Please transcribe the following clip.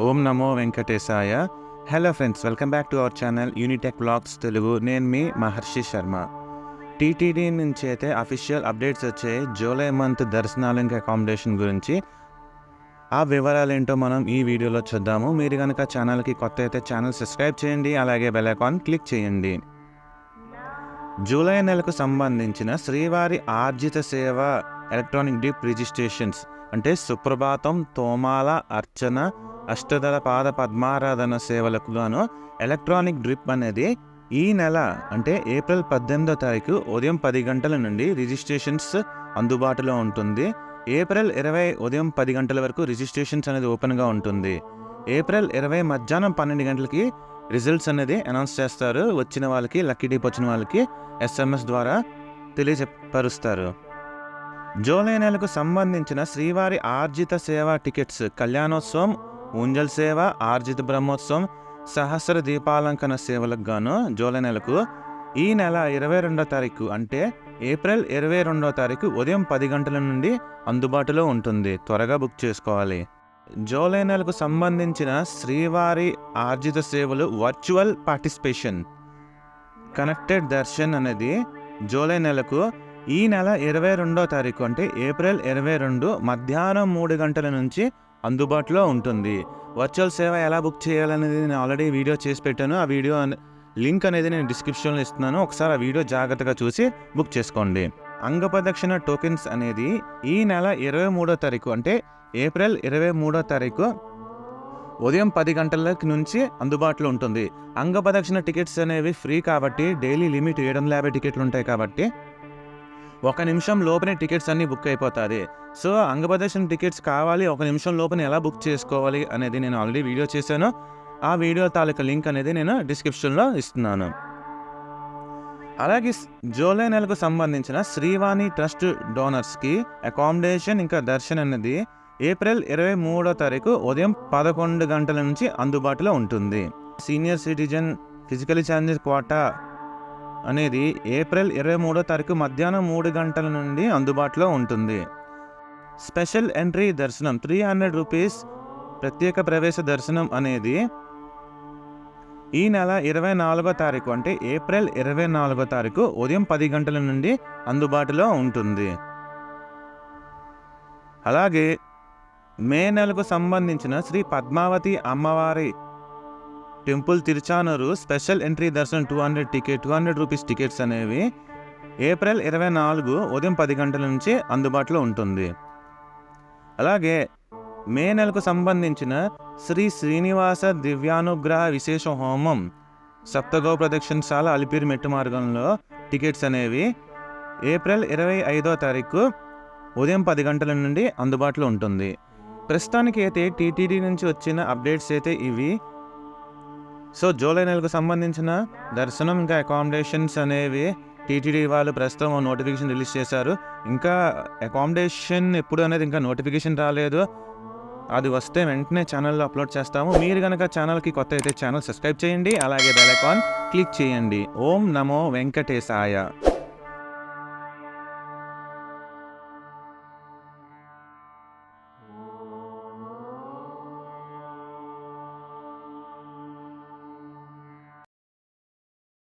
Om Namo Venkatesaya. Hello friends, welcome back to our channel Unitech vlogs Telugu. నేను మీ మహర్షి Sharma. TTD నుంచి అయితే official updates వచ్చాయి July month దర్శనాలు ఇంకా అకామిడేషన్ గురించి. ఆ వివరాలు ఏంటో మనం ఈ వీడియోలో చూద్దాము. మీరు కనుక ఛానల్కి కొత్త అయితే ఛానల్ సబ్స్క్రైబ్ చేయండి, అలాగే బెల్ ఐకాన్ క్లిక్ చేయండి. జూలై నెలకు సంబంధించిన శ్రీవారి ఆర్జిత సేవ ఎలక్ట్రానిక్ డిప్ రిజిస్ట్రేషన్స్ అంటే సుప్రభాతం, తోమాల, అర్చన, అష్టదళ పాద పద్మారాధన సేవలకు గాను ఎలక్ట్రానిక్ డ్రిప్ అనేది ఈ నెల అంటే ఏప్రిల్ 18వ తారీఖు ఉదయం 10 గంటల నుండి రిజిస్ట్రేషన్స్ అందుబాటులో ఉంటుంది. ఏప్రిల్ 20 ఉదయం 10 గంటల వరకు రిజిస్ట్రేషన్స్ అనేది ఓపెన్గా ఉంటుంది. ఏప్రిల్ 20 మధ్యాహ్నం 12 గంటలకి రిజల్ట్స్ అనేది అనౌన్స్ చేస్తారు. వచ్చిన వాళ్ళకి, లక్కీ డిప్ వచ్చిన వాళ్ళకి SMS ద్వారా తెలియపరుస్తారు. జూలై నెలకు సంబంధించిన శ్రీవారి ఆర్జిత సేవ టికెట్స్ కళ్యాణోత్సవం, ఊంజల్ సేవ, ఆర్జిత బ్రహ్మోత్సవం, సహస్ర దీపాలంకన సేవలకు గాను జూలై నెలకు ఈ నెల 22వ తారీఖు అంటే ఏప్రిల్ 22వ తారీఖు ఉదయం 10 గంటల నుండి అందుబాటులో ఉంటుంది. త్వరగా బుక్ చేసుకోవాలి. జూలై నెలకు సంబంధించిన శ్రీవారి ఆర్జిత సేవలు వర్చువల్ పార్టిసిపేషన్ కనెక్టెడ్ దర్శన్ అనేది జూలై నెలకు ఈ నెల 22వ తారీఖు అంటే ఏప్రిల్ 22 మధ్యాహ్నం 3 గంటల నుంచి అందుబాటులో ఉంటుంది. వర్చువల్ సేవ ఎలా బుక్ చేయాలనేది నేను ఆల్రెడీ వీడియో చేసి పెట్టాను. ఆ వీడియో లింక్ అనేది నేను డిస్క్రిప్షన్లో ఇస్తున్నాను. ఒకసారి ఆ వీడియో జాగ్రత్తగా చూసి బుక్ చేసుకోండి. అంగప్రదక్షిణ టోకెన్స్ అనేది ఈ నెల 23వ తారీఖు అంటే ఏప్రిల్ 23వ తారీఖు ఉదయం 10 గంటల నుంచి అందుబాటులో ఉంటుంది. అంగప్రదక్షిణ టికెట్స్ అనేవి ఫ్రీ కాబట్టి డైలీ లిమిట్ 750 టికెట్లు ఉంటాయి కాబట్టి 1 నిమిషం లోపలే టికెట్స్ అన్నీ బుక్ అయిపోతుంది. సో అంగప్రదక్షిణ టికెట్స్ కావాలి, 1 నిమిషం లోపల ఎలా బుక్ చేసుకోవాలి అనేది నేను ఆల్రెడీ వీడియో చేశాను. ఆ వీడియో తాలూకా లింక్ అనేది నేను డిస్క్రిప్షన్లో ఇస్తున్నాను. అలాగే జూలై నెలకు సంబంధించిన శ్రీవాణి ట్రస్ట్ డోనర్స్కి అకామిడేషన్ ఇంకా దర్శన్ అనేది ఏప్రిల్ 23వ తారీఖు ఉదయం 11 గంటల నుంచి అందుబాటులో ఉంటుంది. Senior citizen physically challenged quota అనేది ఏప్రిల్ 23వ తారీఖు మధ్యాహ్నం 3 గంటల నుండి అందుబాటులో ఉంటుంది. స్పెషల్ ఎంట్రీ దర్శనం 300 రూపీస్ ప్రత్యేక ప్రవేశ దర్శనం అనేది ఈ నెల 24వ తారీఖు అంటే ఏప్రిల్ 24వ తారీఖు ఉదయం 10 గంటల నుండి అందుబాటులో ఉంటుంది. అలాగే మే నెలకు సంబంధించిన శ్రీ పద్మావతి అమ్మవారి టెంపుల్ తిరుచానూరు స్పెషల్ ఎంట్రీ దర్శనం 200 రూపీస్ టికెట్స్ అనేవి ఏప్రిల్ 24 ఉదయం 10 గంటల నుంచి అందుబాటులో ఉంటుంది. అలాగే మే నెలకు సంబంధించిన శ్రీ శ్రీనివాస దివ్యానుగ్రహ విశేష హోమం సప్తగో ప్రదక్షిణశాల అలిపిరి మెట్టు మార్గంలో టికెట్స్ అనేవి ఏప్రిల్ 25వ తారీఖు ఉదయం 10 గంటల నుండి అందుబాటులో ఉంటుంది. ప్రస్తుతానికి అయితే టీటీడీ నుంచి వచ్చిన అప్డేట్స్ అయితే ఇవి. సో జూలై నెలకు సంబంధించిన దర్శనం ఇంకా అకామిడేషన్స్ అనేవి టీటీడీ వాళ్ళు ప్రస్తుతం నోటిఫికేషన్ రిలీజ్ చేశారు. ఇంకా అకామిడేషన్ ఎప్పుడు అనేది ఇంకా నోటిఫికేషన్ రాలేదు. అది వస్తే వెంటనే ఛానల్లో అప్లోడ్ చేస్తాము. మీరు కనుక ఛానల్కి కొత్త అయితే ఛానల్ సబ్స్క్రైబ్ చేయండి, అలాగే బెల్ ఐకాన్ క్లిక్ చేయండి. ఓం నమో వెంకటేశాయ.